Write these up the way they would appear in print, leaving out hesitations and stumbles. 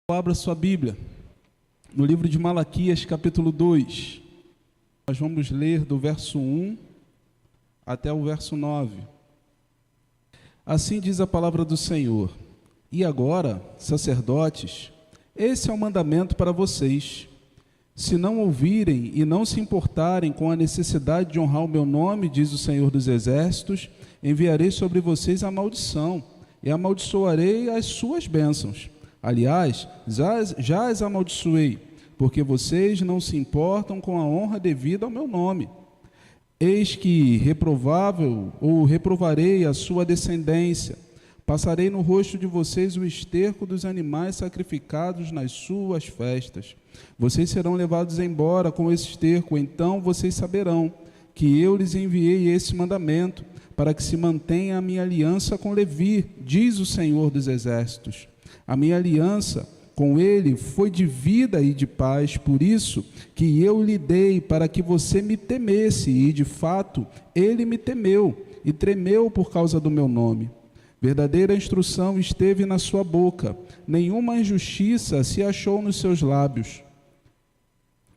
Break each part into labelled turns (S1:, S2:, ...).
S1: Abra sua Bíblia, no livro de Malaquias, capítulo 2. Nós vamos ler do verso 1 até o verso 9. Assim diz a palavra do Senhor: E agora, sacerdotes, esse é o mandamento para vocês. Se não ouvirem e não se importarem com a necessidade de honrar o meu nome, diz o Senhor dos Exércitos, enviarei sobre vocês a maldição, e amaldiçoarei as suas bênçãos. Aliás, já as amaldiçoei, porque vocês não se importam com a honra devida ao meu nome. Eis que reprovarei a sua descendência. Passarei no rosto de vocês o esterco dos animais sacrificados nas suas festas. Vocês serão levados embora com esse esterco, então vocês saberão que eu lhes enviei esse mandamento, para que se mantenha a minha aliança com Levi, diz o Senhor dos Exércitos. A minha aliança com ele foi de vida e de paz, por isso que eu lhe dei para que você me temesse, e de fato ele me temeu e tremeu por causa do meu nome. Verdadeira instrução esteve na sua boca, nenhuma injustiça se achou nos seus lábios.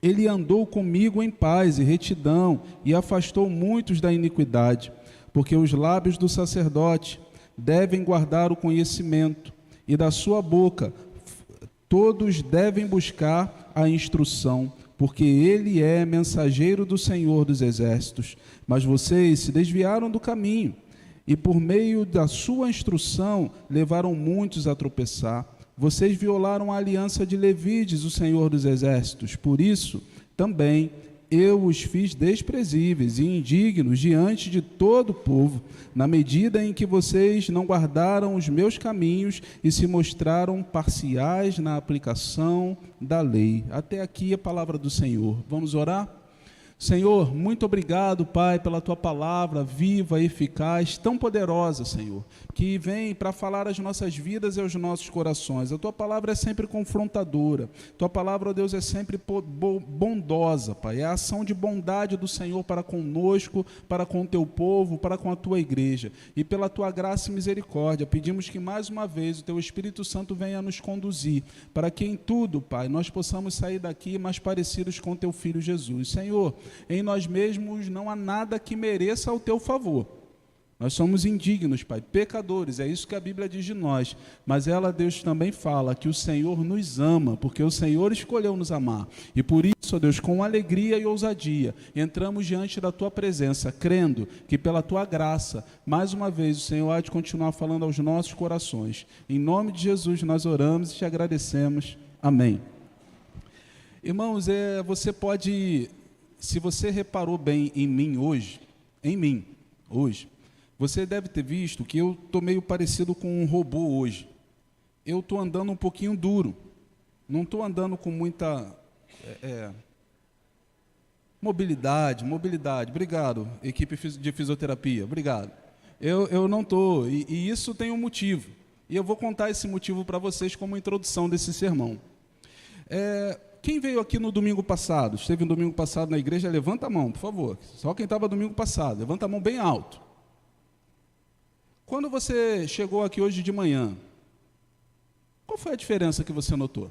S1: Ele andou comigo em paz e retidão e afastou muitos da iniquidade, porque os lábios do sacerdote devem guardar o conhecimento, e da sua boca todos devem buscar a instrução, porque ele é mensageiro do Senhor dos Exércitos. Mas vocês se desviaram do caminho, e por meio da sua instrução levaram muitos a tropeçar. Vocês violaram a aliança de Levi, diz o Senhor dos Exércitos. Por isso, também eu os fiz desprezíveis e indignos diante de todo o povo, na medida em que vocês não guardaram os meus caminhos e se mostraram parciais na aplicação da lei. Até aqui a palavra do Senhor. Vamos orar? Senhor, muito obrigado, Pai, pela Tua palavra viva, eficaz, tão poderosa, Senhor, que vem para falar às nossas vidas e aos nossos corações. A Tua palavra é sempre confrontadora. Tua palavra, ó Deus, é sempre bondosa, Pai. É a ação de bondade do Senhor para conosco, para com o Teu povo, para com a Tua igreja. E pela Tua graça e misericórdia, pedimos que mais uma vez o Teu Espírito Santo venha nos conduzir, para que em tudo, Pai, nós possamos sair daqui mais parecidos com Teu Filho Jesus. Senhor, em nós mesmos não há nada que mereça o Teu favor. Nós somos indignos, Pai, pecadores, é isso que a Bíblia diz de nós. Mas ela, Deus, também fala que o Senhor nos ama, porque o Senhor escolheu nos amar. E por isso, ó Deus, com alegria e ousadia, entramos diante da Tua presença, crendo que pela Tua graça, mais uma vez, o Senhor há de continuar falando aos nossos corações. Em nome de Jesus nós oramos e te agradecemos. Amém. Irmãos, você pode... Se você reparou bem em mim hoje, você deve ter visto que eu estou meio parecido com um robô hoje. Eu estou andando um pouquinho duro, não estou andando com muita mobilidade. Obrigado, equipe de fisioterapia, obrigado. Eu não estou, e isso tem um motivo. E eu vou contar esse motivo para vocês como introdução desse sermão. Quem veio aqui no domingo passado, esteve no domingo passado na igreja, levanta a mão, por favor. Só quem estava domingo passado, levanta a mão bem alto. Quando você chegou aqui hoje de manhã, qual foi a diferença que você notou?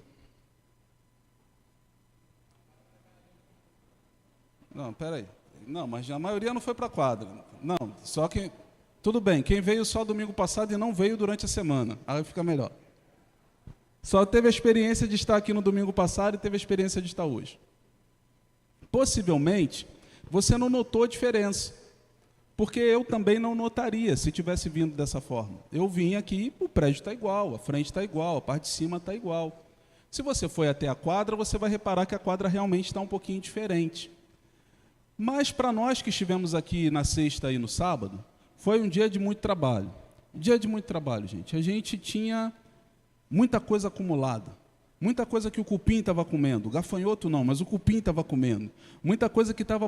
S1: Não, peraí. Não, mas a maioria não foi para a quadra. Não, só quem... Tudo bem, quem veio só domingo passado e não veio durante a semana, aí fica melhor. Só teve a experiência de estar aqui no domingo passado e teve a experiência de estar hoje. Possivelmente, você não notou a diferença, porque eu também não notaria se tivesse vindo dessa forma. Eu vim aqui, o prédio está igual, a frente está igual, a parte de cima está igual. Se você foi até a quadra, você vai reparar que a quadra realmente está um pouquinho diferente. Mas para nós que estivemos aqui na sexta e no sábado, foi um dia de muito trabalho. Dia de muito trabalho, gente. A gente tinha... muita coisa acumulada, muita coisa que o cupim estava comendo, o gafanhoto não, mas o cupim estava comendo, muita coisa que estava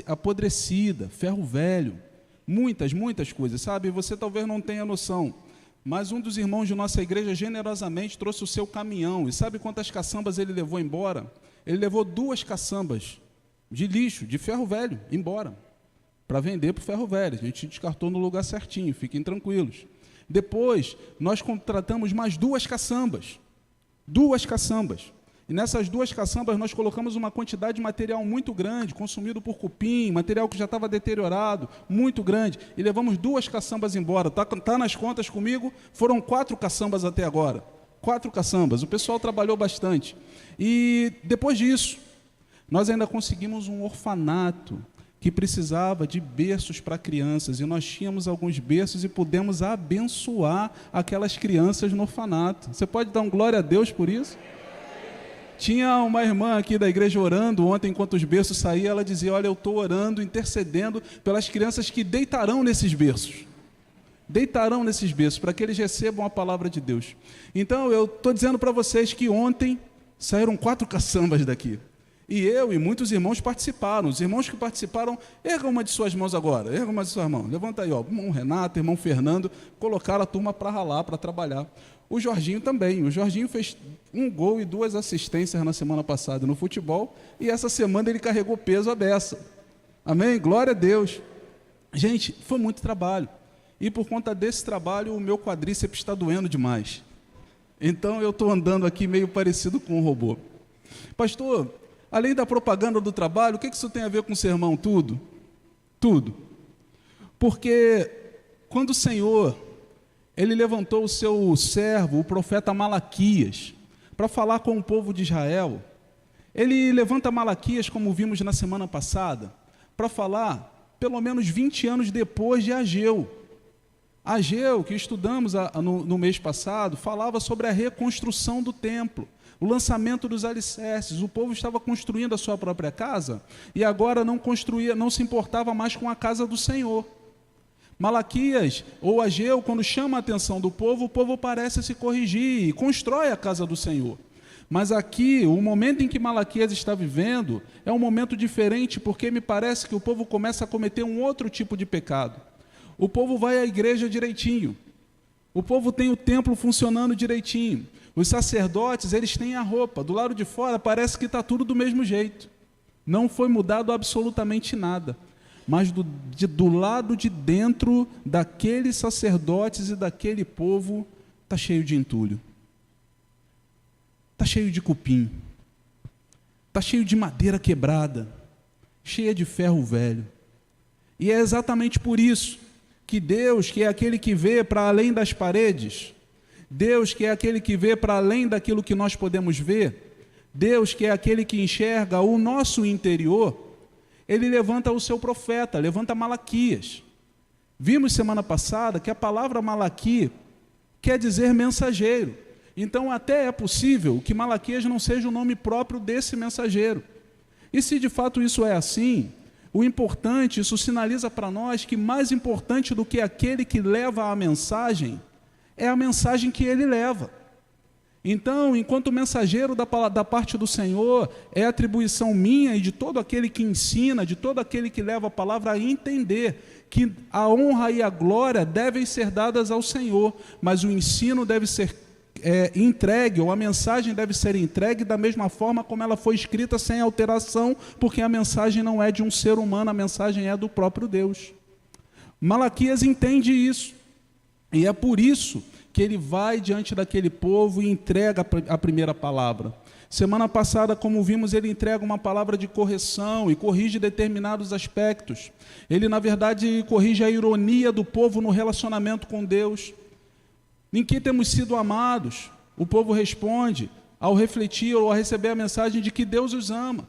S1: apodrecida, ferro velho, muitas coisas, sabe? Você talvez não tenha noção, mas um dos irmãos de nossa igreja generosamente trouxe o seu caminhão, e sabe quantas caçambas ele levou embora? Ele levou 2 caçambas de lixo, de ferro velho, embora, para vender para o ferro velho. A gente descartou no lugar certinho, fiquem tranquilos. Depois, nós contratamos mais 2 caçambas. 2 caçambas. E nessas 2 caçambas nós colocamos uma quantidade de material muito grande, consumido por cupim, material que já estava deteriorado, muito grande, e levamos 2 caçambas embora. Tá nas contas comigo? Foram 4 caçambas até agora. 4 caçambas. O pessoal trabalhou bastante. E depois disso, nós ainda conseguimos um orfanato que precisava de berços para crianças, e nós tínhamos alguns berços e pudemos abençoar aquelas crianças no orfanato. Você pode dar um glória a Deus por isso? Tinha uma irmã aqui da igreja orando ontem, enquanto os berços saíam, ela dizia: olha, eu estou orando, intercedendo pelas crianças que deitarão nesses berços. Deitarão nesses berços, para que eles recebam a palavra de Deus. Então, eu estou dizendo para vocês que ontem saíram 4 caçambas daqui. E eu e muitos irmãos participaram. Os irmãos que participaram, erga uma de suas mãos agora. Erga uma de suas mãos. Levanta aí, ó. Irmão Renato, irmão Fernando, colocaram a turma para ralar, para trabalhar. O Jorginho também. O Jorginho fez 1 gol e 2 assistências na semana passada no futebol. E essa semana ele carregou peso à beça. Amém? Glória a Deus. Gente, foi muito trabalho. E por conta desse trabalho, o meu quadríceps está doendo demais. Então eu estou andando aqui meio parecido com um robô. Pastor, além da propaganda do trabalho, o que isso tem a ver com o sermão? Tudo. Tudo. Porque quando o Senhor, Ele levantou o seu servo, o profeta Malaquias, para falar com o povo de Israel, Ele levanta Malaquias, como vimos na semana passada, para falar pelo menos 20 anos depois de Ageu. Ageu, que estudamos no mês passado, falava sobre a reconstrução do templo, o lançamento dos alicerces. O povo estava construindo a sua própria casa e agora não se importava mais com a casa do Senhor. Malaquias ou Ageu, quando chama a atenção do povo, o povo parece se corrigir e constrói a casa do Senhor. Mas aqui, o momento em que Malaquias está vivendo é um momento diferente, porque me parece que o povo começa a cometer um outro tipo de pecado. O povo vai à igreja direitinho. O povo tem o templo funcionando direitinho. Os sacerdotes, eles têm a roupa. Do lado de fora parece que está tudo do mesmo jeito. Não foi mudado absolutamente nada. Mas do lado de dentro daqueles sacerdotes e daquele povo, está cheio de entulho. Está cheio de cupim. Está cheio de madeira quebrada. Cheia de ferro velho. E é exatamente por isso que Deus, que é aquele que vê para além das paredes, Deus, que é aquele que vê para além daquilo que nós podemos ver, Deus, que é aquele que enxerga o nosso interior, Ele levanta o seu profeta, levanta Malaquias. Vimos semana passada que a palavra Malaqui quer dizer mensageiro. Então até é possível que Malaquias não seja o nome próprio desse mensageiro. E se de fato isso é assim, o importante, isso sinaliza para nós que mais importante do que aquele que leva a mensagem, é a mensagem que ele leva. Então, enquanto mensageiro da parte do Senhor, é atribuição minha e de todo aquele que ensina, de todo aquele que leva a palavra, a entender que a honra e a glória devem ser dadas ao Senhor, mas o ensino deve ser entregue, ou a mensagem deve ser entregue da mesma forma como ela foi escrita, sem alteração, porque a mensagem não é de um ser humano, a mensagem é do próprio Deus. Malaquias entende isso, e é por isso que ele vai diante daquele povo e entrega a primeira palavra. Semana passada, como vimos, ele entrega uma palavra de correção e corrige determinados aspectos. Ele, na verdade, corrige a ironia do povo no relacionamento com Deus. Em que temos sido amados? O povo responde ao refletir ou ao receber a mensagem de que Deus os ama.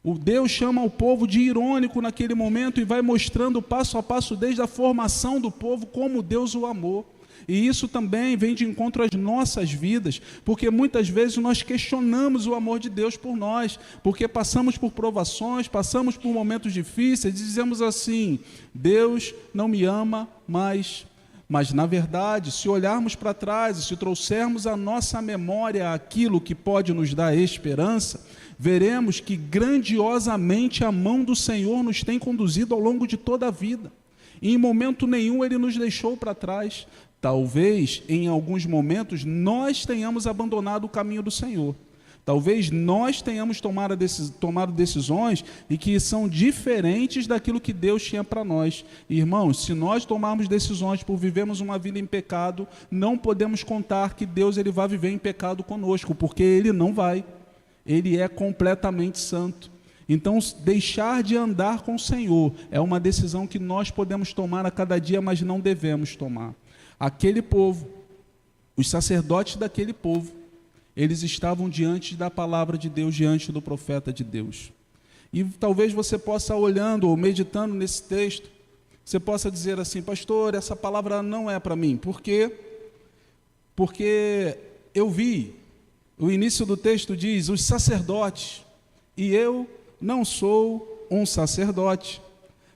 S1: O Deus chama o povo de irônico naquele momento e vai mostrando passo a passo desde a formação do povo como Deus o amou. E isso também vem de encontro às nossas vidas, porque muitas vezes nós questionamos o amor de Deus por nós, porque passamos por provações, passamos por momentos difíceis, e dizemos assim: Deus não me ama mais. Mas, na verdade, se olharmos para trás e se trouxermos à nossa memória aquilo que pode nos dar esperança, veremos que grandiosamente a mão do Senhor nos tem conduzido ao longo de toda a vida. E em momento nenhum Ele nos deixou para trás. Talvez, em alguns momentos, nós tenhamos abandonado o caminho do Senhor. Talvez nós tenhamos tomado decisões e que são diferentes daquilo que Deus tinha para nós. Irmãos, se nós tomarmos decisões por vivermos uma vida em pecado, não podemos contar que Deus ele vai viver em pecado conosco, porque Ele não vai. Ele é completamente santo. Então, deixar de andar com o Senhor é uma decisão que nós podemos tomar a cada dia, mas não devemos tomar. Aquele povo, os sacerdotes daquele povo, eles estavam diante da palavra de Deus, diante do profeta de Deus. E talvez você possa, olhando ou meditando nesse texto, você possa dizer assim: pastor, essa palavra não é para mim. Por quê? Porque eu vi, o início do texto diz, os sacerdotes, e eu não sou um sacerdote.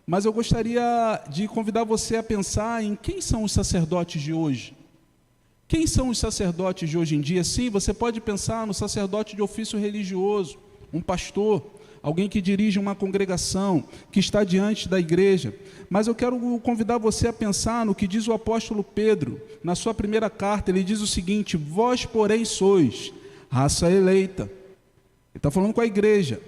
S1: Mas eu gostaria de convidar você a pensar em quem são os sacerdotes de hoje. Quem são os sacerdotes de hoje em dia? Sim, você pode pensar no sacerdote de ofício religioso, um pastor, alguém que dirige uma congregação, que está diante da igreja. Mas eu quero convidar você a pensar no que diz o apóstolo Pedro, na sua primeira carta. Ele diz o seguinte: vós, porém, sois raça eleita. Ele está falando com a igreja.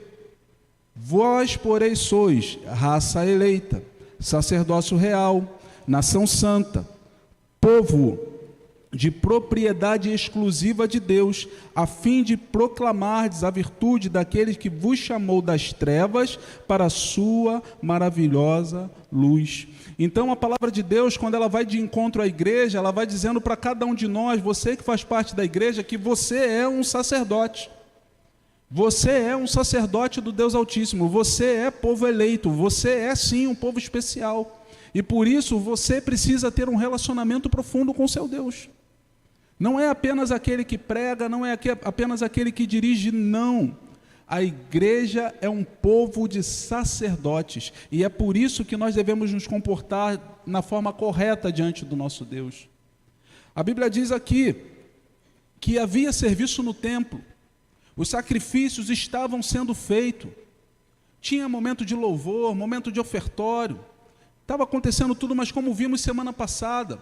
S1: Vós, porém, sois raça eleita, sacerdócio real, nação santa, povo de propriedade exclusiva de Deus, a fim de proclamardes a virtude daquele que vos chamou das trevas para a sua maravilhosa luz. Então a palavra de Deus, quando ela vai de encontro à igreja, ela vai dizendo para cada um de nós, você que faz parte da igreja, que você é um sacerdote. Você é um sacerdote do Deus Altíssimo, você é povo eleito, você é sim um povo especial. E por isso você precisa ter um relacionamento profundo com o seu Deus. Não é apenas aquele que prega, não é apenas aquele que dirige, não. A igreja é um povo de sacerdotes, e é por isso que nós devemos nos comportar na forma correta diante do nosso Deus. A Bíblia diz aqui que havia serviço no templo, os sacrifícios estavam sendo feitos, tinha momento de louvor, momento de ofertório, estava acontecendo tudo, mas como vimos semana passada,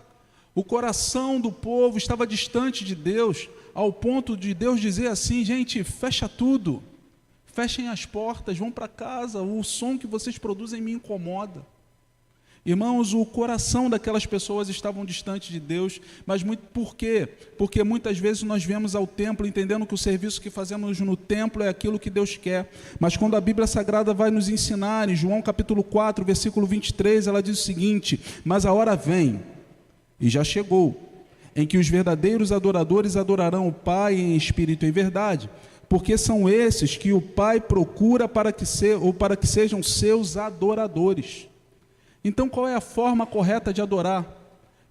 S1: o coração do povo estava distante de Deus, ao ponto de Deus dizer assim: gente, fecha tudo, fechem as portas, vão para casa, o som que vocês produzem me incomoda. Irmãos, o coração daquelas pessoas estavam distante de Deus, mas por quê? Porque muitas vezes nós viemos ao templo entendendo que o serviço que fazemos no templo é aquilo que Deus quer, mas quando a Bíblia Sagrada vai nos ensinar, em João capítulo 4, versículo 23, ela diz o seguinte: mas a hora vem, e já chegou, em que os verdadeiros adoradores adorarão o Pai em espírito e em verdade, porque são esses que o Pai procura para que sejam seus adoradores. Então, qual é a forma correta de adorar?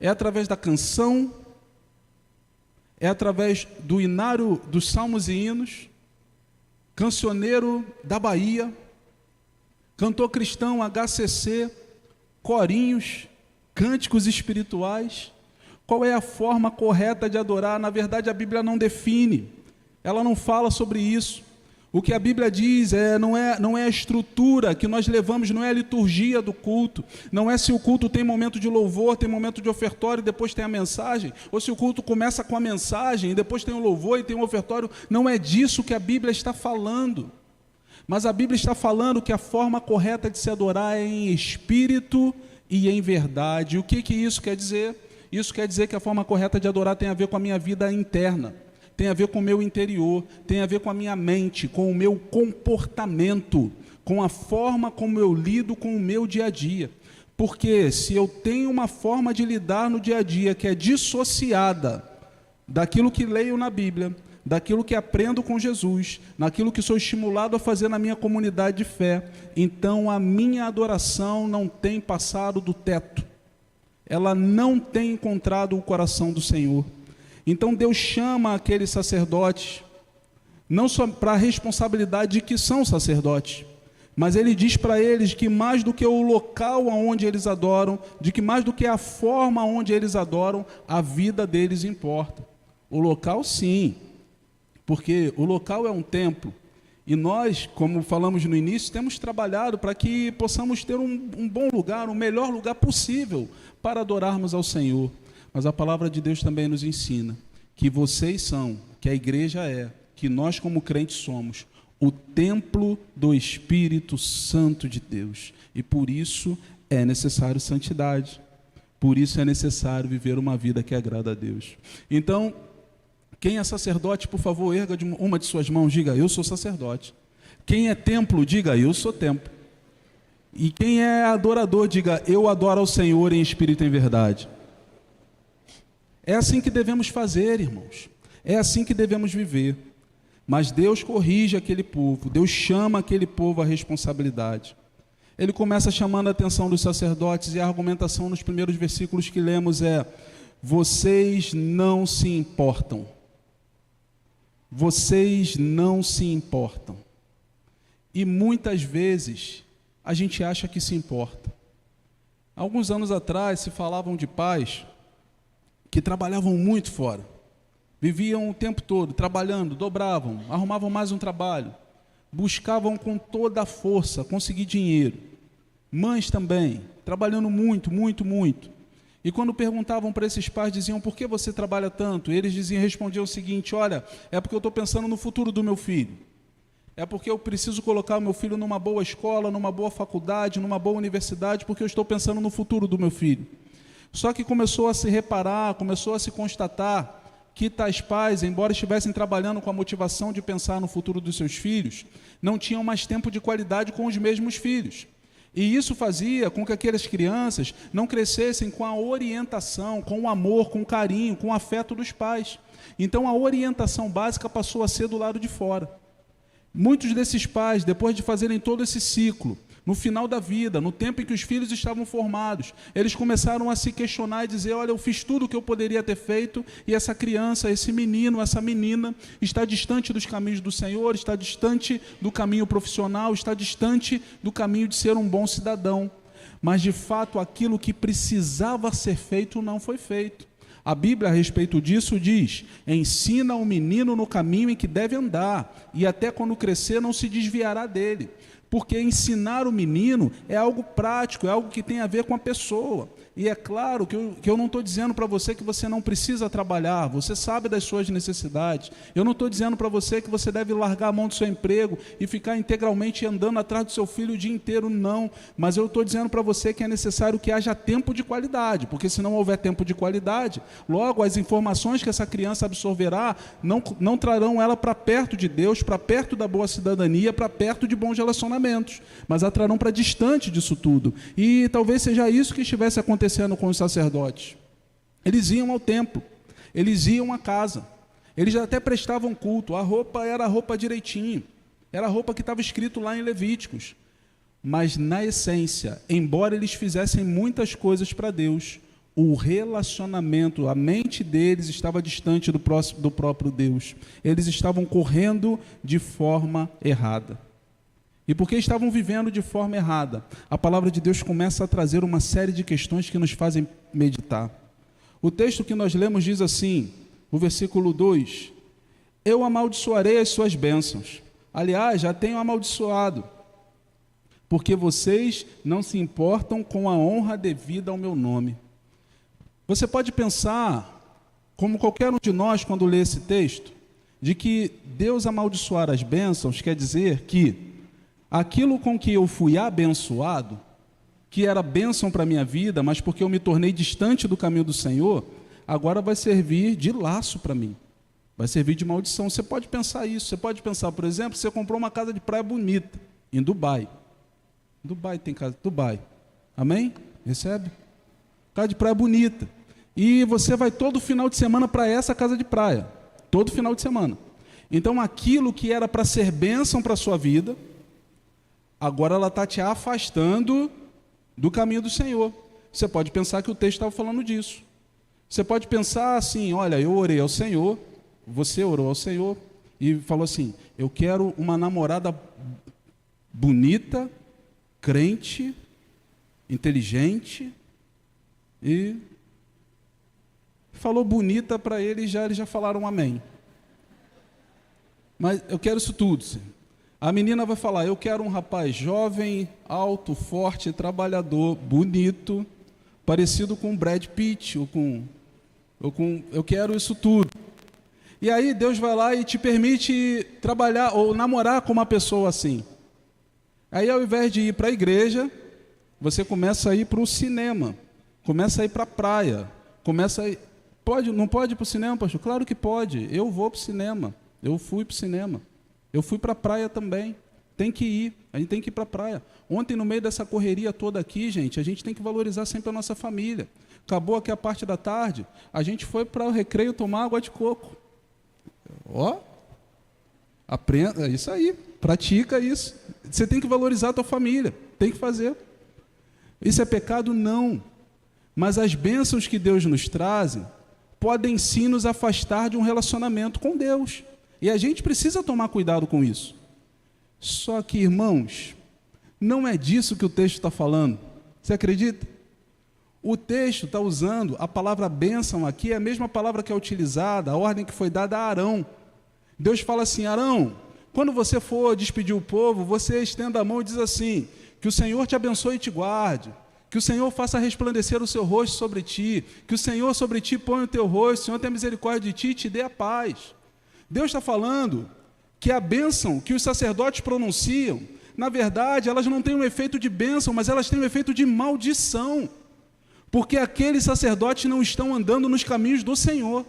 S1: É através da canção, é através do inário dos salmos e hinos, cancioneiro da Bahia, cantor cristão HCC, corinhos, cânticos espirituais. Qual é a forma correta de adorar? Na verdade, a Bíblia não define, ela não fala sobre isso. O que a Bíblia diz não é a estrutura que nós levamos, não é a liturgia do culto, não é se o culto tem momento de louvor, tem momento de ofertório e depois tem a mensagem, ou se o culto começa com a mensagem e depois tem o louvor e tem o ofertório. Não é disso que a Bíblia está falando, mas a Bíblia está falando que a forma correta de se adorar é em espírito e em verdade. O que isso quer dizer? Isso quer dizer que a forma correta de adorar tem a ver com a minha vida interna, tem a ver com o meu interior, tem a ver com a minha mente, com o meu comportamento, com a forma como eu lido com o meu dia a dia. Porque se eu tenho uma forma de lidar no dia a dia que é dissociada daquilo que leio na Bíblia, daquilo que aprendo com Jesus, naquilo que sou estimulado a fazer na minha comunidade de fé, então a minha adoração não tem passado do teto, ela não tem encontrado o coração do Senhor. Então Deus chama aqueles sacerdotes, não só para a responsabilidade de que são sacerdotes, mas Ele diz para eles que mais do que o local onde eles adoram, de que mais do que a forma onde eles adoram, a vida deles importa. O local sim, porque o local é um templo, e nós, como falamos no início, temos trabalhado para que possamos ter um bom lugar, o melhor lugar possível para adorarmos ao Senhor. Mas a palavra de Deus também nos ensina que vocês são, que a igreja é, que nós como crentes somos o templo do Espírito Santo de Deus. E por isso é necessário santidade. Por isso é necessário viver uma vida que agrada a Deus. Então, quem é sacerdote, por favor, erga uma de suas mãos, diga: eu sou sacerdote. Quem é templo, diga: eu sou templo. E quem é adorador, diga: eu adoro ao Senhor em espírito e em verdade. É assim que devemos fazer, irmãos. É assim que devemos viver. Mas Deus corrige aquele povo, Deus chama aquele povo à responsabilidade. Ele começa chamando a atenção dos sacerdotes, e a argumentação nos primeiros versículos que lemos é: vocês não se importam. Vocês não se importam. E muitas vezes a gente acha que se importa. Alguns anos atrás se falavam de pais que trabalhavam muito fora. Viviam o tempo todo trabalhando, dobravam, arrumavam mais um trabalho, buscavam com toda a força conseguir dinheiro. Mães também, trabalhando muito, muito, muito. E quando perguntavam para esses pais, diziam: por que você trabalha tanto? Eles respondiam o seguinte: olha, é porque eu estou pensando no futuro do meu filho. É porque eu preciso colocar o meu filho numa boa escola, numa boa faculdade, numa boa universidade, porque eu estou pensando no futuro do meu filho. Só que começou a se reparar, começou a se constatar que tais pais, embora estivessem trabalhando com a motivação de pensar no futuro dos seus filhos, não tinham mais tempo de qualidade com os mesmos filhos. E isso fazia com que aquelas crianças não crescessem com a orientação, com o amor, com o carinho, com o afeto dos pais. Então a orientação básica passou a ser do lado de fora. Muitos desses pais, depois de fazerem todo esse ciclo, no final da vida, no tempo em que os filhos estavam formados, eles começaram a se questionar e dizer: olha, eu fiz tudo o que eu poderia ter feito, e essa criança, esse menino, essa menina está distante dos caminhos do Senhor, está distante do caminho profissional, está distante do caminho de ser um bom cidadão. Mas de fato aquilo que precisava ser feito não foi feito. A Bíblia a respeito disso diz: ensina o menino no caminho em que deve andar, e até quando crescer não se desviará dele. Porque ensinar o menino é algo prático, é algo que tem a ver com a pessoa. E é claro que eu não estou dizendo para você que você não precisa trabalhar, você sabe das suas necessidades. Eu não estou dizendo para você que você deve largar a mão do seu emprego e ficar integralmente andando atrás do seu filho o dia inteiro, não. Mas eu estou dizendo para você que é necessário que haja tempo de qualidade, porque se não houver tempo de qualidade, logo as informações que essa criança absorverá não trarão ela para perto de Deus, para perto da boa cidadania, para perto de bons relacionamentos, mas a trarão para distante disso tudo. E talvez seja isso que estivesse acontecendo com os sacerdotes. Eles iam ao templo, eles iam à casa, eles até prestavam culto, a roupa era a roupa direitinho, era a roupa que estava escrito lá em Levíticos, mas na essência, embora eles fizessem muitas coisas para Deus, o relacionamento, a mente deles estava distante do próprio Deus. Eles estavam correndo de forma errada. E porque estavam vivendo de forma errada, a palavra de Deus começa a trazer uma série de questões que nos fazem meditar. O texto que nós lemos diz assim, o versículo 2: eu amaldiçoarei as suas bênçãos. Aliás, já tenho amaldiçoado, porque vocês não se importam com a honra devida ao meu nome. Você pode pensar, como qualquer um de nós quando lê esse texto, de que Deus amaldiçoar as bênçãos quer dizer que aquilo com que eu fui abençoado, que era bênção para a minha vida, mas porque eu me tornei distante do caminho do Senhor, agora vai servir de laço para mim, vai servir de maldição. Você pode pensar isso, você pode pensar, por exemplo, você comprou uma casa de praia bonita, em Dubai. Dubai tem casa, Dubai, amém? Recebe? Casa de praia bonita, e você vai todo final de semana para essa casa de praia, todo final de semana. Então aquilo que era para ser bênção para a sua vida, agora ela está te afastando do caminho do Senhor. Você pode pensar que o texto estava falando disso. Você pode pensar assim: olha, eu orei ao Senhor, você orou ao Senhor e falou assim: eu quero uma namorada bonita, crente, inteligente, e falou bonita para eles já falaram amém. Mas eu quero isso tudo, Senhor. A menina vai falar: eu quero um rapaz jovem, alto, forte, trabalhador, bonito, parecido com Brad Pitt, eu quero isso tudo. E aí Deus vai lá e te permite trabalhar ou namorar com uma pessoa assim. Aí ao invés de ir para a igreja, você começa a ir para o cinema, começa a ir para a praia, começa a ir... não pode ir para o cinema, pastor? Claro que pode, eu vou para o cinema, eu fui para o cinema, eu fui para a praia também, tem que ir, a gente tem que ir para a praia. Ontem, no meio dessa correria toda aqui, gente, a gente tem que valorizar sempre a nossa família. Acabou aqui a parte da tarde, a gente foi para o recreio tomar água de coco. Ó, aprenda, é isso aí, pratica isso. Você tem que valorizar a tua família, tem que fazer. Isso é pecado? Não. Mas as bênçãos que Deus nos traz podem sim nos afastar de um relacionamento com Deus. E a gente precisa tomar cuidado com isso. Só que, irmãos, não é disso que o texto está falando. Você acredita? O texto está usando a palavra bênção aqui, é a mesma palavra que é utilizada, a ordem que foi dada a Arão. Deus fala assim: Arão, quando você for despedir o povo, você estenda a mão e diz assim: que o Senhor te abençoe e te guarde, que o Senhor faça resplandecer o seu rosto sobre ti, que o Senhor sobre ti ponha o teu rosto, o Senhor tenha misericórdia de ti e te dê a paz. Deus está falando que a bênção que os sacerdotes pronunciam, na verdade, elas não têm um efeito de bênção, mas elas têm um efeito de maldição, porque aqueles sacerdotes não estão andando nos caminhos do Senhor.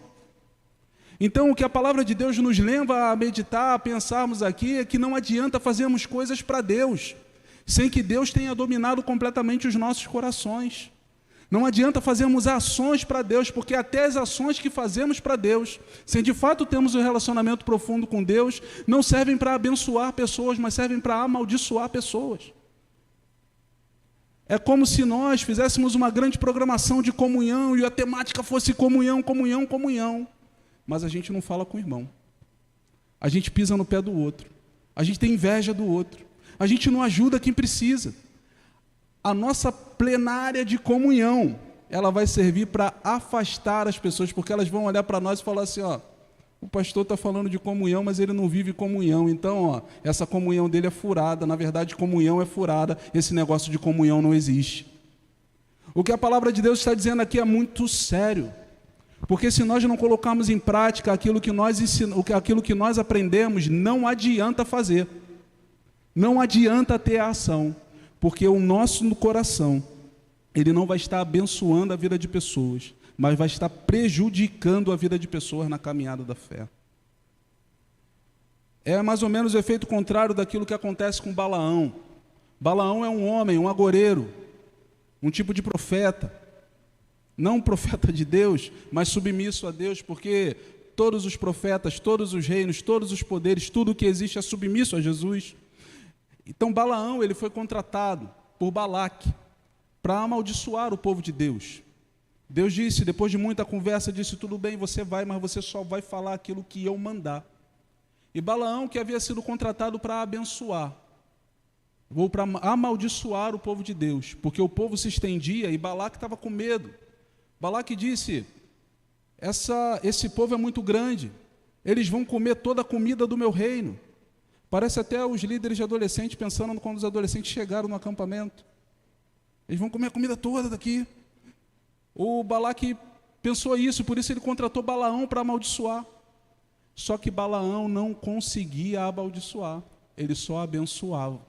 S1: Então, o que a palavra de Deus nos leva a meditar, a pensarmos aqui, é que não adianta fazermos coisas para Deus, sem que Deus tenha dominado completamente os nossos corações. Não adianta fazermos ações para Deus, porque até as ações que fazemos para Deus, se de fato temos um relacionamento profundo com Deus, não servem para abençoar pessoas, mas servem para amaldiçoar pessoas. É como se nós fizéssemos uma grande programação de comunhão e a temática fosse comunhão, comunhão, comunhão. Mas a gente não fala com o irmão. A gente pisa no pé do outro. A gente tem inveja do outro. A gente não ajuda quem precisa. A nossa plenária de comunhão, ela vai servir para afastar as pessoas, porque elas vão olhar para nós e falar assim: ó, o pastor está falando de comunhão, mas ele não vive comunhão. Então, ó, essa comunhão dele é furada. Na verdade, comunhão é furada. Esse negócio de comunhão não existe. O que a palavra de Deus está dizendo aqui é muito sério. Porque se nós não colocarmos em prática aquilo que nós aprendemos, não adianta fazer. Não adianta ter a ação. Porque o nosso coração, ele não vai estar abençoando a vida de pessoas, mas vai estar prejudicando a vida de pessoas na caminhada da fé. É mais ou menos o efeito contrário daquilo que acontece com Balaão. Balaão é um homem, um agoreiro, um tipo de profeta. Não um profeta de Deus, mas submisso a Deus, porque todos os profetas, todos os reinos, todos os poderes, tudo o que existe é submisso a Jesus. Então Balaão, ele foi contratado por Balaque para amaldiçoar o povo de Deus. Deus disse, depois de muita conversa, disse: tudo bem, você vai, mas você só vai falar aquilo que eu mandar. E Balaão, que havia sido contratado para abençoar, ou para amaldiçoar o povo de Deus, porque o povo se estendia e Balaque estava com medo. Balaque disse: esse povo é muito grande, eles vão comer toda a comida do meu reino. Parece até os líderes de adolescentes pensando quando os adolescentes chegaram no acampamento. Eles vão comer a comida toda daqui. O Balaque pensou isso, por isso ele contratou Balaão para amaldiçoar. Só que Balaão não conseguia amaldiçoar, ele só abençoava.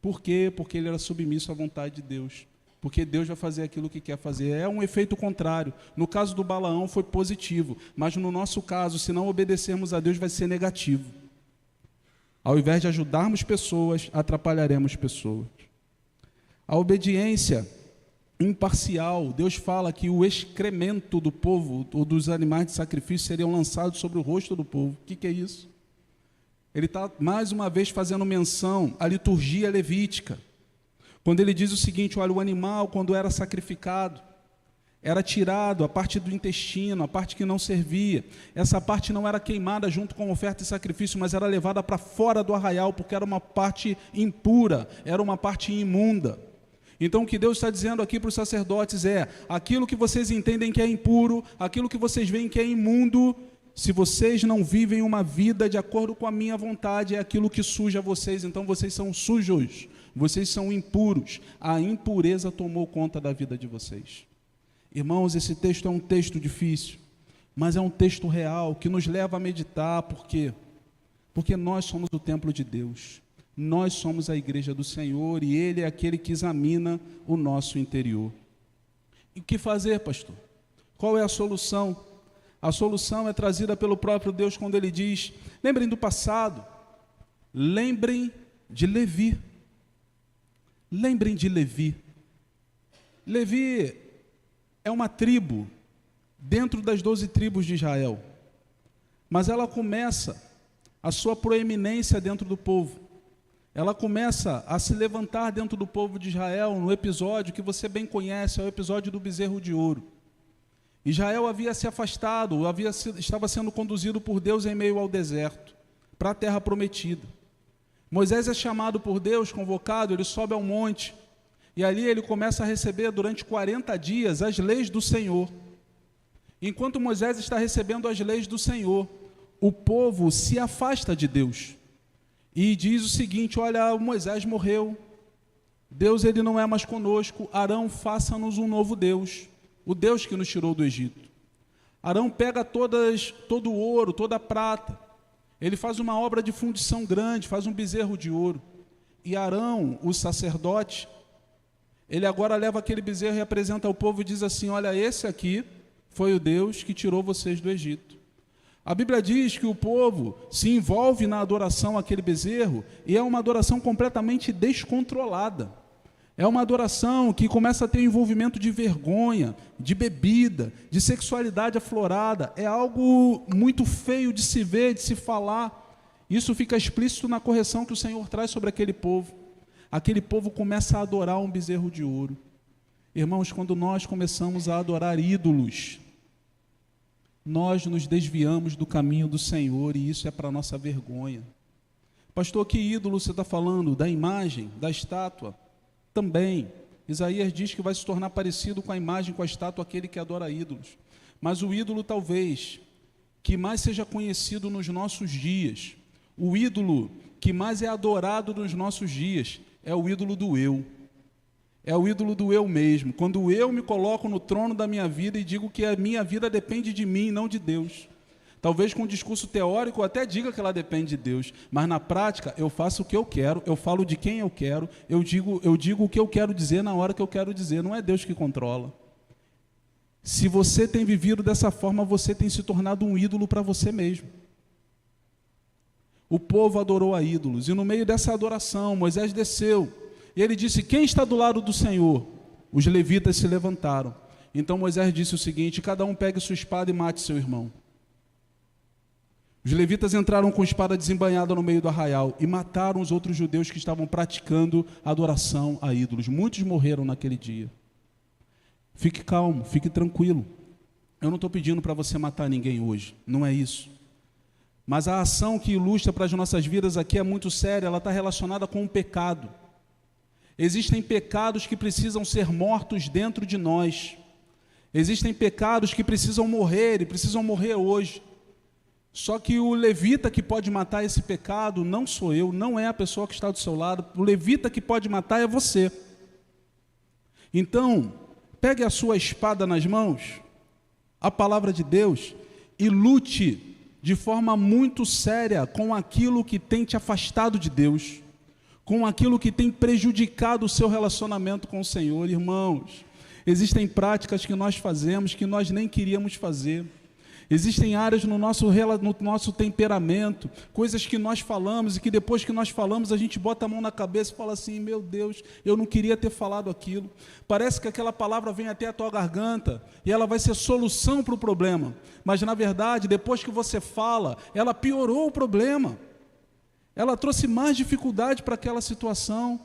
S1: Por quê? Porque ele era submisso à vontade de Deus. Porque Deus vai fazer aquilo que quer fazer. É um efeito contrário. No caso do Balaão foi positivo, mas no nosso caso, se não obedecermos a Deus, vai ser negativo. Ao invés de ajudarmos pessoas, atrapalharemos pessoas. A obediência imparcial, Deus fala que o excremento do povo, ou dos animais de sacrifício, seriam lançados sobre o rosto do povo. O que é isso? Ele está, mais uma vez, fazendo menção à liturgia levítica. Quando ele diz o seguinte: olha, o animal, quando era sacrificado, era tirado a parte do intestino, a parte que não servia. Essa parte não era queimada junto com oferta e sacrifício, mas era levada para fora do arraial, porque era uma parte impura, era uma parte imunda. Então, o que Deus está dizendo aqui para os sacerdotes é: aquilo que vocês entendem que é impuro, aquilo que vocês veem que é imundo, se vocês não vivem uma vida de acordo com a minha vontade, é aquilo que suja vocês, então vocês são sujos, vocês são impuros, a impureza tomou conta da vida de vocês. Irmãos, esse texto é um texto difícil, mas é um texto real que nos leva a meditar. Por quê? Porque nós somos o templo de Deus, nós somos a igreja do Senhor e Ele é aquele que examina o nosso interior. E o que fazer, pastor? Qual é a solução? A solução é trazida pelo próprio Deus quando Ele diz: lembrem do passado, lembrem de Levi. Lembrem de Levi. Levi é uma tribo dentro das 12 tribos de Israel, mas ela começa a sua proeminência dentro do povo. Ela começa a se levantar dentro do povo de Israel no episódio que você bem conhece, é o episódio do bezerro de ouro. Israel havia se afastado, estava sendo conduzido por Deus em meio ao deserto, para a terra prometida. Moisés é chamado por Deus, convocado, ele sobe ao monte, e ali ele começa a receber durante 40 dias as leis do Senhor. Enquanto Moisés está recebendo as leis do Senhor, o povo se afasta de Deus e diz o seguinte: olha, Moisés morreu, Deus ele não é mais conosco, Arão, faça-nos um novo Deus, o Deus que nos tirou do Egito. Arão pega todo o ouro, toda a prata, ele faz uma obra de fundição grande, faz um bezerro de ouro, e Arão, o sacerdote, ele agora leva aquele bezerro e apresenta ao povo e diz assim: olha, esse aqui foi o Deus que tirou vocês do Egito. A Bíblia diz que o povo se envolve na adoração àquele bezerro, e é uma adoração completamente descontrolada. É uma adoração que começa a ter envolvimento de vergonha, de bebida, de sexualidade aflorada. É algo muito feio de se ver, de se falar. Isso fica explícito na correção que o Senhor traz sobre aquele povo. Aquele povo começa a adorar um bezerro de ouro. Irmãos, quando nós começamos a adorar ídolos, nós nos desviamos do caminho do Senhor, e isso é para a nossa vergonha. Pastor, que ídolo você está falando? Da imagem, da estátua? Também. Isaías diz que vai se tornar parecido com a imagem, com a estátua, aquele que adora ídolos. Mas o ídolo talvez que mais seja conhecido nos nossos dias, o ídolo que mais é adorado nos nossos dias, é o ídolo do eu. É o ídolo do eu mesmo. Quando eu me coloco no trono da minha vida e digo que a minha vida depende de mim e não de Deus. Talvez com um discurso teórico eu até diga que ela depende de Deus, mas na prática eu faço o que eu quero, eu falo de quem eu quero, eu digo o que eu quero dizer na hora que eu quero dizer, não é Deus que controla. Se você tem vivido dessa forma, você tem se tornado um ídolo para você mesmo. O povo adorou a ídolos, e no meio dessa adoração, Moisés desceu, e ele disse: quem está do lado do Senhor? Os levitas se levantaram. Então Moisés disse o seguinte: cada um pegue sua espada e mate seu irmão. Os levitas entraram com espada desembainhada no meio do arraial e mataram os outros judeus que estavam praticando adoração a ídolos. Muitos morreram naquele dia. Fique calmo, fique tranquilo. Eu não estou pedindo para você matar ninguém hoje, não é isso. Mas a ação que ilustra para as nossas vidas aqui é muito séria, ela está relacionada com o pecado. Existem pecados que precisam ser mortos dentro de nós. Existem pecados que precisam morrer, e precisam morrer hoje. Só que o levita que pode matar esse pecado não sou eu, não é a pessoa que está do seu lado. O levita que pode matar é você. Então, pegue a sua espada nas mãos, a palavra de Deus, e lute de forma muito séria com aquilo que tem te afastado de Deus, com aquilo que tem prejudicado o seu relacionamento com o Senhor. Irmãos, existem práticas que nós fazemos que nós nem queríamos fazer. Existem áreas no nosso temperamento, coisas que nós falamos e que depois que nós falamos a gente bota a mão na cabeça e fala assim: meu Deus, eu não queria ter falado aquilo. Parece que aquela palavra vem até a tua garganta e ela vai ser solução para o problema, mas na verdade, depois que você fala, ela piorou o problema, ela trouxe mais dificuldade para aquela situação.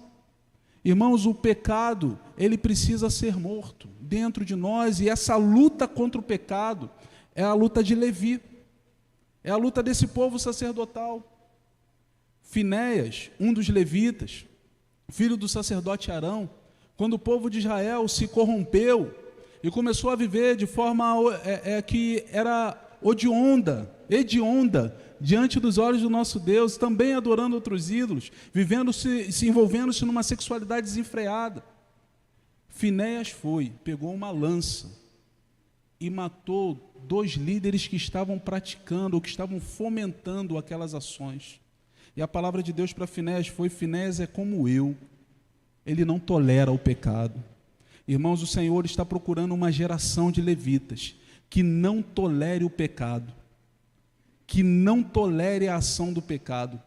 S1: Irmãos, o pecado, ele precisa ser morto dentro de nós, e essa luta contra o pecado é a luta de Levi, é a luta desse povo sacerdotal. Finéias, um dos levitas, filho do sacerdote Arão, quando o povo de Israel se corrompeu e começou a viver de forma que era hedionda, diante dos olhos do nosso Deus, também adorando outros ídolos, se envolvendo-se numa sexualidade desenfreada. Finéias pegou uma lança e matou 2 líderes que estavam praticando, ou que estavam fomentando aquelas ações. E a palavra de Deus para Finéias foi: Finéias é como eu, ele não tolera o pecado. Irmãos, o Senhor está procurando uma geração de levitas que não tolere o pecado, que não tolere a ação do pecado.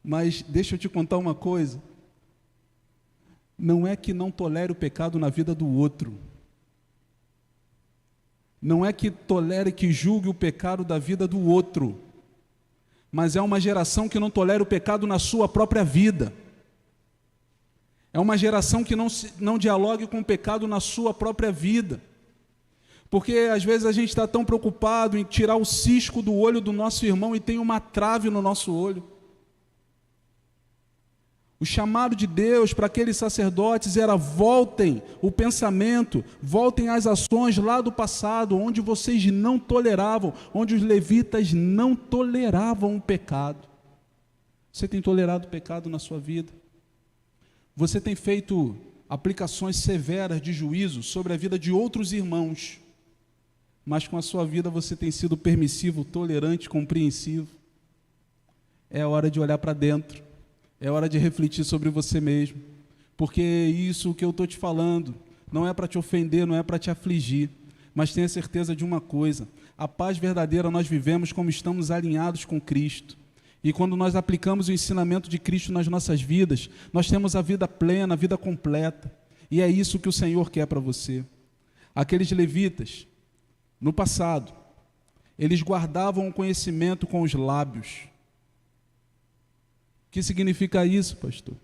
S1: Mas deixa eu te contar uma coisa, não é que não tolere o pecado na vida do outro, não é que tolere, que julgue o pecado da vida do outro, mas é uma geração que não tolera o pecado na sua própria vida. É uma geração que não dialogue com o pecado na sua própria vida. Porque às vezes a gente está tão preocupado em tirar o cisco do olho do nosso irmão e tem uma trave no nosso olho. O chamado de Deus para aqueles sacerdotes era: voltem o pensamento, voltem as ações lá do passado, onde vocês não toleravam, onde os levitas não toleravam o pecado. Você tem tolerado o pecado na sua vida? Você tem feito aplicações severas de juízo sobre a vida de outros irmãos, mas com a sua vida você tem sido permissivo, tolerante, compreensivo? É hora de olhar para dentro, é hora de refletir sobre você mesmo, porque isso que eu estou te falando não é para te ofender, não é para te afligir, mas tenha certeza de uma coisa: a paz verdadeira nós vivemos como estamos alinhados com Cristo. E quando nós aplicamos o ensinamento de Cristo nas nossas vidas, nós temos a vida plena, a vida completa. E é isso que o Senhor quer para você. Aqueles levitas, no passado, eles guardavam o conhecimento com os lábios. O que significa isso, pastor?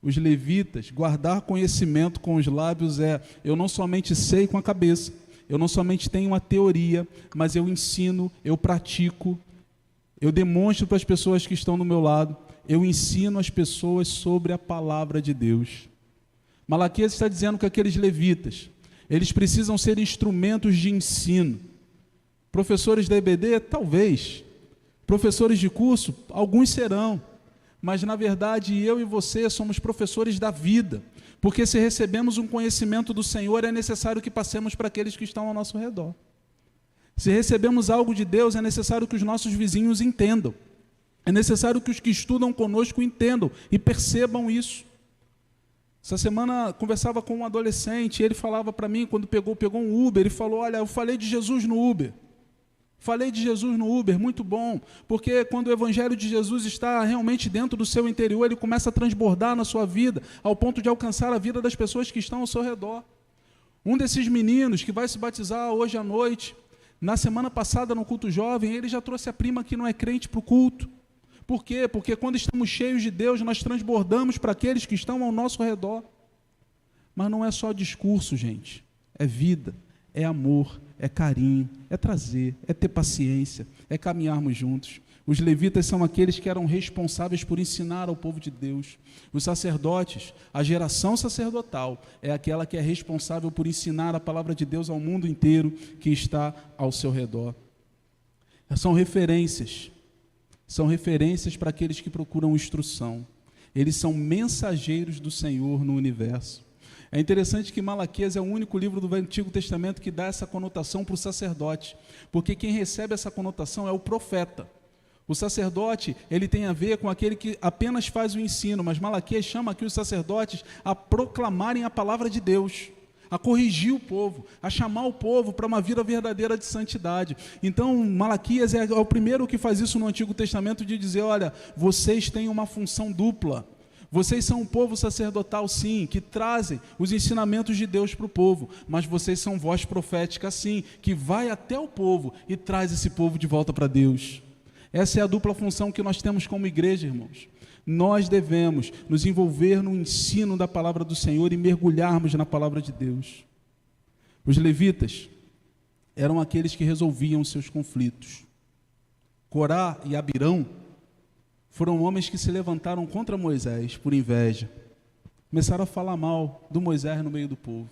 S1: Os levitas, guardar conhecimento com os lábios é: eu não somente sei com a cabeça, eu não somente tenho uma teoria, mas eu ensino, eu pratico, eu demonstro para as pessoas que estão do meu lado, eu ensino as pessoas sobre a palavra de Deus. Malaquias está dizendo que aqueles levitas, eles precisam ser instrumentos de ensino. Professores da EBD? Talvez. Professores de curso? Alguns serão. Mas, na verdade, eu e você somos professores da vida, porque se recebemos um conhecimento do Senhor, é necessário que passemos para aqueles que estão ao nosso redor. Se recebemos algo de Deus, é necessário que os nossos vizinhos entendam. É necessário que os que estudam conosco entendam e percebam isso. Essa semana conversava com um adolescente, e ele falava para mim, quando pegou um Uber, ele falou: olha, eu falei de Jesus no Uber. Falei de Jesus no Uber, muito bom, porque quando o Evangelho de Jesus está realmente dentro do seu interior, ele começa a transbordar na sua vida, ao ponto de alcançar a vida das pessoas que estão ao seu redor. Um desses meninos que vai se batizar hoje à noite, na semana passada no culto jovem, ele já trouxe a prima que não é crente para o culto. Por quê? Porque quando estamos cheios de Deus, nós transbordamos para aqueles que estão ao nosso redor. Mas não é só discurso, gente. É vida, é amor, é carinho, é trazer, é ter paciência, é caminharmos juntos. Os levitas são aqueles que eram responsáveis por ensinar ao povo de Deus. Os sacerdotes, a geração sacerdotal, é aquela que é responsável por ensinar a palavra de Deus ao mundo inteiro que está ao seu redor. São referências para aqueles que procuram instrução. Eles são mensageiros do Senhor no universo. É interessante que Malaquias é o único livro do Antigo Testamento que dá essa conotação para o sacerdote, porque quem recebe essa conotação é o profeta. O sacerdote, ele tem a ver com aquele que apenas faz o ensino, mas Malaquias chama aqui os sacerdotes a proclamarem a palavra de Deus, a corrigir o povo, a chamar o povo para uma vida verdadeira de santidade. Então, Malaquias é o primeiro que faz isso no Antigo Testamento, de dizer: olha, vocês têm uma função dupla. Vocês são um povo sacerdotal, sim, que trazem os ensinamentos de Deus para o povo, mas vocês são voz profética, sim, que vai até o povo e traz esse povo de volta para Deus. Essa é a dupla função que nós temos como igreja, irmãos. Nós devemos nos envolver no ensino da palavra do Senhor e mergulharmos na palavra de Deus. Os levitas eram aqueles que resolviam seus conflitos. Corá e Abirão foram homens que se levantaram contra Moisés por inveja. Começaram a falar mal do Moisés no meio do povo.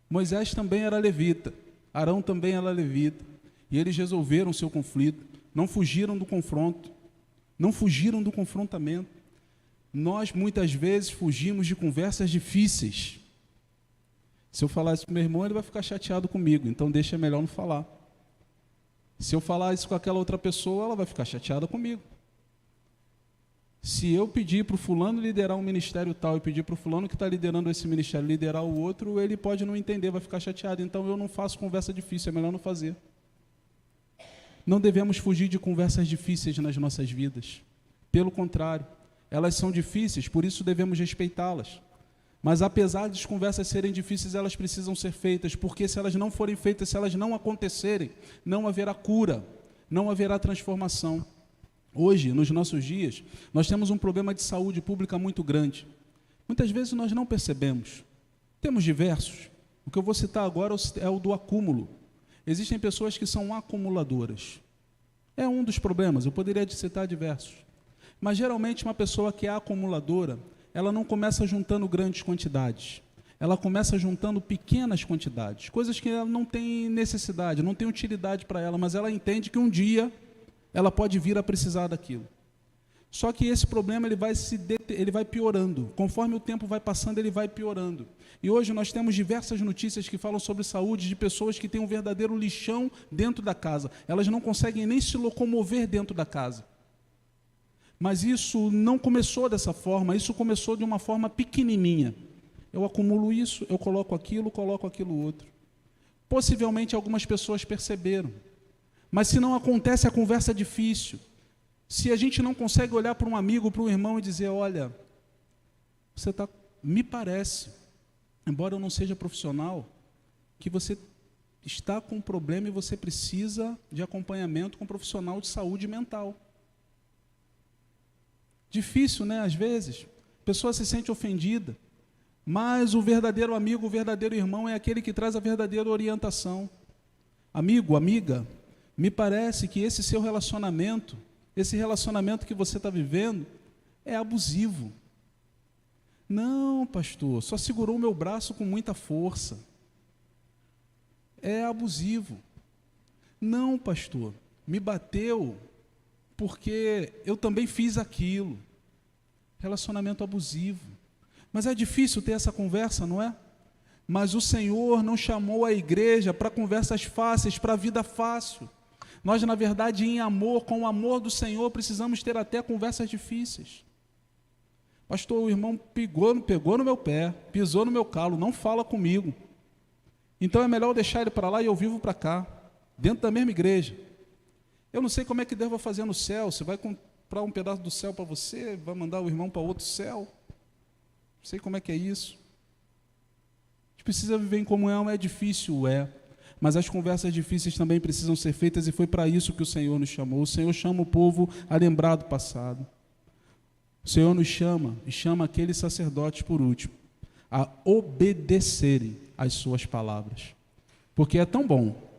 S1: Moisés também era levita, Arão também era levita, e eles resolveram o seu conflito. Não fugiram do confronto, não fugiram do confrontamento. Nós, muitas vezes, fugimos de conversas difíceis. Se eu falar isso para o meu irmão, ele vai ficar chateado comigo, então deixa melhor não falar. Se eu falar isso com aquela outra pessoa, ela vai ficar chateada comigo. Se eu pedir para o fulano liderar um ministério tal e pedir para o fulano que está liderando esse ministério liderar o outro, ele pode não entender, vai ficar chateado. Então eu não faço conversa difícil, é melhor não fazer. Não devemos fugir de conversas difíceis nas nossas vidas. Pelo contrário, elas são difíceis, por isso devemos respeitá-las. Mas apesar das conversas serem difíceis, elas precisam ser feitas, porque se elas não forem feitas, se elas não acontecerem, não haverá cura, não haverá transformação. Hoje, nos nossos dias, nós temos um problema de saúde pública muito grande. Muitas vezes nós não percebemos. Temos diversos. O que eu vou citar agora é o do acúmulo. Existem pessoas que são acumuladoras. É um dos problemas, eu poderia citar diversos. Mas geralmente uma pessoa que é acumuladora, ela não começa juntando grandes quantidades. Ela começa juntando pequenas quantidades, coisas que ela não tem necessidade, não tem utilidade para ela, mas ela entende que um dia ela pode vir a precisar daquilo. Só que esse problema ele vai piorando. Conforme o tempo vai passando, ele vai piorando. E hoje nós temos diversas notícias que falam sobre saúde de pessoas que têm um verdadeiro lixão dentro da casa. Elas não conseguem nem se locomover dentro da casa. Mas isso não começou dessa forma, isso começou de uma forma pequenininha. Eu acumulo isso, eu coloco aquilo outro. Possivelmente algumas pessoas perceberam. Mas se não acontece a conversa difícil, se a gente não consegue olhar para um amigo, para um irmão e dizer, olha, me parece, embora eu não seja profissional, que você está com um problema e você precisa de acompanhamento com um profissional de saúde mental. Difícil, né? Às vezes, a pessoa se sente ofendida, mas o verdadeiro amigo, o verdadeiro irmão é aquele que traz a verdadeira orientação. Amigo, amiga, me parece que esse seu relacionamento, esse relacionamento que você está vivendo, é abusivo. Não, pastor, só segurou o meu braço com muita força. É abusivo. Não, pastor, me bateu porque eu também fiz aquilo. Relacionamento abusivo. Mas é difícil ter essa conversa, não é? Mas o Senhor não chamou a igreja para conversas fáceis, para a vida fácil. Nós, na verdade, em amor, com o amor do Senhor, precisamos ter até conversas difíceis. Pastor, o irmão pegou no meu pé, pisou no meu calo, não fala comigo. Então é melhor eu deixar ele para lá e eu vivo para cá, dentro da mesma igreja. Eu não sei como é que Deus vai fazer no céu, você vai comprar um pedaço do céu para você, vai mandar o irmão para outro céu. Não sei como é que é isso. A gente precisa viver em comunhão, é difícil, mas as conversas difíceis também precisam ser feitas e foi para isso que o Senhor nos chamou. O Senhor chama o povo a lembrar do passado. O Senhor nos chama e chama aqueles sacerdotes, por último, a obedecerem às suas palavras. Porque é tão bom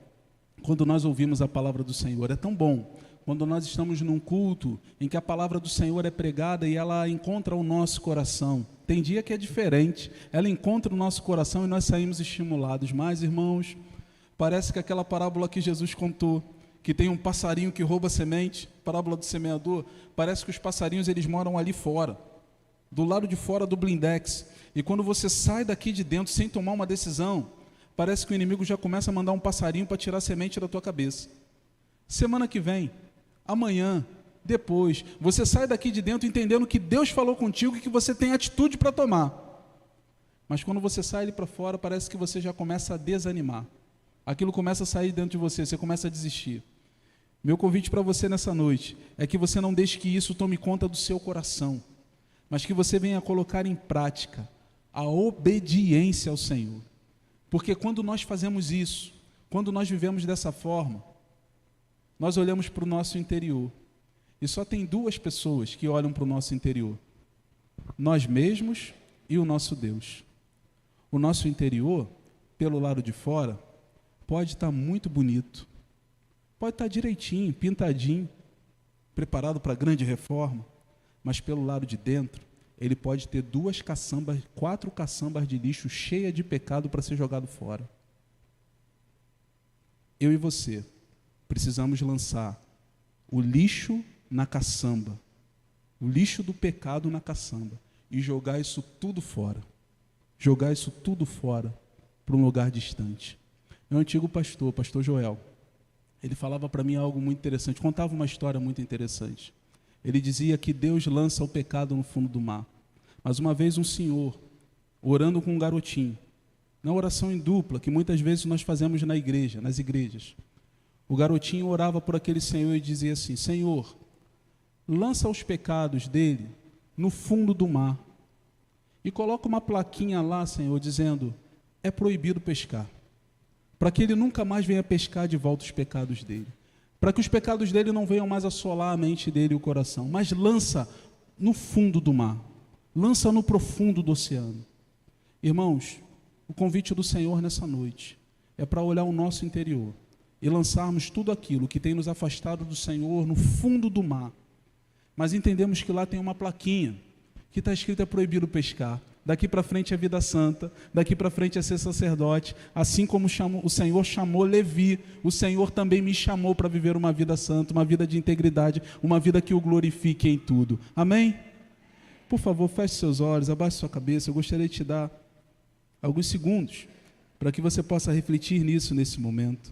S1: quando nós ouvimos a palavra do Senhor, é tão bom quando nós estamos num culto em que a palavra do Senhor é pregada e ela encontra o nosso coração. Tem dia que é diferente, ela encontra o nosso coração e nós saímos estimulados. Mas, irmãos, parece que aquela parábola que Jesus contou, que tem um passarinho que rouba semente, parábola do semeador, parece que os passarinhos eles moram ali fora, do lado de fora do blindex, e quando você sai daqui de dentro sem tomar uma decisão, parece que o inimigo já começa a mandar um passarinho para tirar a semente da tua cabeça. Semana que vem, amanhã, depois, você sai daqui de dentro entendendo que Deus falou contigo e que você tem atitude para tomar, mas quando você sai ali para fora, parece que você já começa a desanimar. Aquilo começa a sair dentro de você, você começa a desistir. Meu convite para você nessa noite é que você não deixe que isso tome conta do seu coração, mas que você venha colocar em prática a obediência ao Senhor. Porque quando nós fazemos isso, quando nós vivemos dessa forma, nós olhamos para o nosso interior. E só tem duas pessoas que olham para o nosso interior: nós mesmos e o nosso Deus. O nosso interior, pelo lado de fora, pode estar muito bonito, pode estar direitinho, pintadinho, preparado para a grande reforma, mas pelo lado de dentro, ele pode ter 4 caçambas de lixo cheia de pecado para ser jogado fora. Eu e você precisamos lançar o lixo na caçamba, o lixo do pecado na caçamba, e jogar isso tudo fora, para um lugar distante. Meu antigo pastor, pastor Joel, ele falava para mim algo muito interessante, contava uma história muito interessante. Ele dizia que Deus lança o pecado no fundo do mar. Mas uma vez um senhor, orando com um garotinho, na oração em dupla, que muitas vezes nós fazemos na igreja, nas igrejas, o garotinho orava por aquele senhor e dizia assim: Senhor, lança os pecados dele no fundo do mar e coloca uma plaquinha lá, Senhor, dizendo: é proibido pescar, para que ele nunca mais venha pescar de volta os pecados dele, para que os pecados dele não venham mais assolar a mente dele e o coração, mas lança no fundo do mar, lança no profundo do oceano. Irmãos, o convite do Senhor nessa noite é para olhar o nosso interior e lançarmos tudo aquilo que tem nos afastado do Senhor no fundo do mar. Mas entendemos que lá tem uma plaquinha que está escrito: é proibido pescar. Daqui para frente é vida santa, daqui para frente é ser sacerdote. Assim como o Senhor chamou Levi, o Senhor também me chamou para viver uma vida santa, uma vida de integridade, uma vida que o glorifique em tudo. Amém? Por favor, feche seus olhos, abaixe sua cabeça. Eu gostaria de te dar alguns segundos para que você possa refletir nisso nesse momento.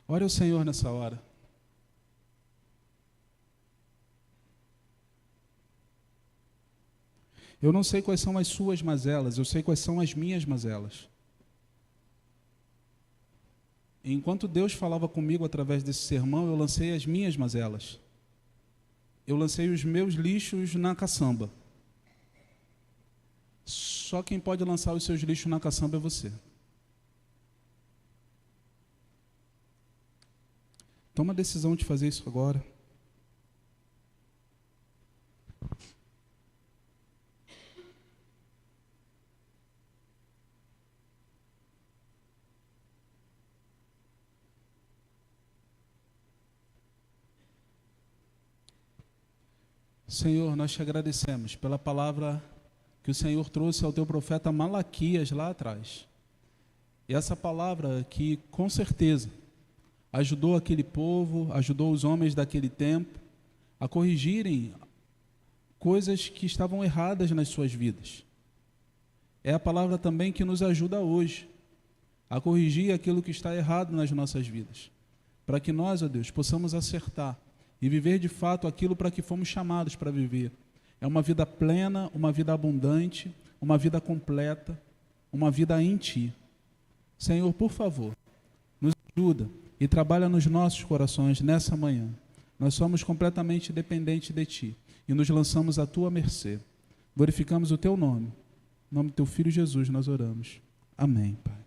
S1: Ore ao Senhor nessa hora. Eu não sei quais são as suas mazelas, eu sei quais são as minhas mazelas. Enquanto Deus falava comigo através desse sermão, eu lancei as minhas mazelas. Eu lancei os meus lixos na caçamba. Só quem pode lançar os seus lixos na caçamba é você. Toma a decisão de fazer isso agora. Senhor, nós te agradecemos pela palavra que o Senhor trouxe ao teu profeta Malaquias lá atrás. E essa palavra que, com certeza, ajudou aquele povo, ajudou os homens daquele tempo a corrigirem coisas que estavam erradas nas suas vidas. É a palavra também que nos ajuda hoje a corrigir aquilo que está errado nas nossas vidas, para que nós, ó Deus, possamos acertar e viver de fato aquilo para que fomos chamados para viver. É uma vida plena, uma vida abundante, uma vida completa, uma vida em Ti. Senhor, por favor, nos ajuda e trabalha nos nossos corações nessa manhã. Nós somos completamente dependentes de Ti e nos lançamos à Tua mercê. Glorificamos o Teu nome. Em nome do Teu Filho Jesus nós oramos. Amém, Pai.